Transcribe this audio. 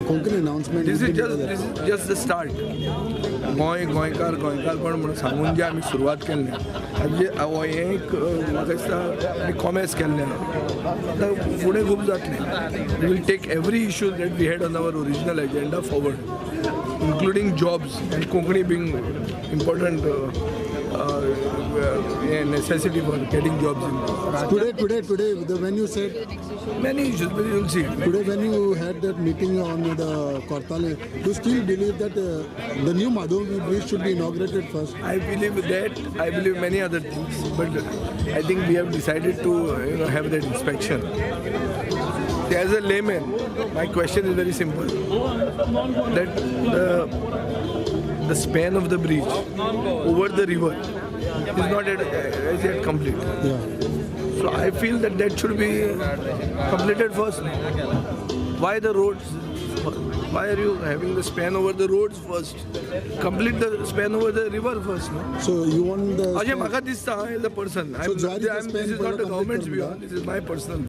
Konkani announcement. This is just the start. गोंयकार कोण म्हणून सांगून जे आमी सुरवात केल्ले हे एक म्हाका दिसता कॉमेर्स केल्लें आतां फुडें खूब जातलें. We will take every issue that we had on our original agenda forward, including jobs and Konkani being important necessity for getting jobs in. Today, when you said Many issues, but you'll see. today when you had that meeting on the Kortale, you still believe that the new Madhavi bridge should be inaugurated first? I believe that. I believe many other things, but I think we have decided to have that inspection. As a layman, my question is very simple. That the span of the bridge over the river is not as yet complete. Yeah. So I feel that should be completed first. Why the roads? Why are you having the span over the roads first? Complete the span over the river first. No? So you want the Ajay, Maka this as a person. So This is not the government's view. This is my personal view.